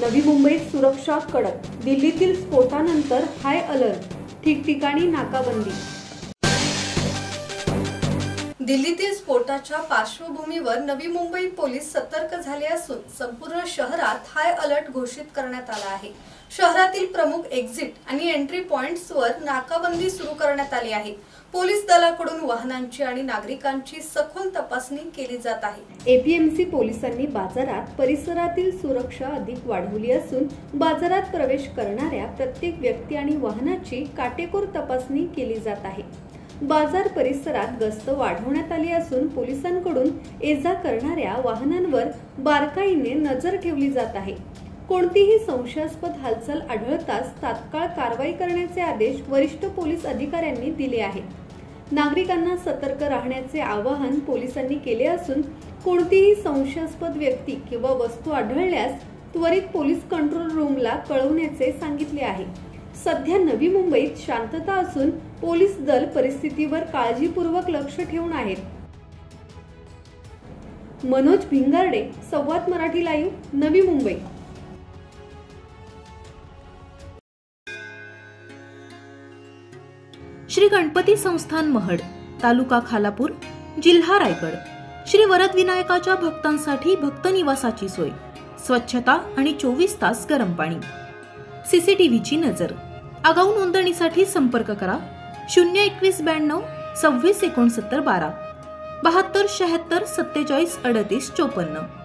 नवी मुंबईत सुरक्षा कडक, दिल्लीतील स्फोटानंतर हाय अलर्ट, ठिकठिकाणी नाकाबंदी। दिल्लीतील स्फोटाच्या पार्श्वभूमीवर नवी मुंबई पोलीस सतर्क झाले असून संपूर्ण शहरात हाय अलर्ट घोषित करण्यात आला आहे। शहरातील प्रमुख एक्झिट आणि एंट्री पॉइंट्सवर नाकाबंदी सुरू करण्यात आली आहे। पोलीस दलाकडून वाहनांची आणि नागरिकांची सखोल तपासणी केली जात आहे। एपीएमसी पोलिसांनी बाजारात परिसरातील सुरक्षा अधिक वाढवली असून बाजारात प्रवेश करणाऱ्या प्रत्येक व्यक्ती आणि वाहनाची काटेकोर तपासणी केली जात आहे। बाजार परिसरात गस्त वाढवण्यात आली असून पोलिसांकडून ये-जा करणाऱ्या वाहनांवर बारकाईने नजर ठेवली जात आहे। कोणतीही संशयास्पद हालचाल आढळताच तात्काळ कारवाई करण्याचे आदेश वरिष्ठ पोलीस अधिकाऱ्यांनी दिले आहेत। नागरिकांना सतर्क राहण्याचे आवाहन पोलिसांनी केले असून कोणतीही संशयास्पद व्यक्ती किंवा वस्तू आढळल्यास त्वरित पोलीस कंट्रोल रूमला कळवण्याचे सांगितले आहे। सध्या नवी मुंबईत शांतता असून पोलीस दल परिस्थितीवर काळजीपूर्वक लक्ष ठेवून आहेत। मनोज भिंगारडे, संवाद मराठी लाईव्ह, नवी मुंबई। श्री गणपती संस्थान महड, तालुका खालापूर, जिल्हा रायगड। श्री वरद विनायकाच्या भक्तांसाठी भक्त निवासाची सोय, स्वच्छता आणि 24 तास गरम पाणी, सीसीटीव्हीची नजर। आगाऊ नोंदणीसाठी संपर्क करा 02192 26 69 12 72 76 47 38 54।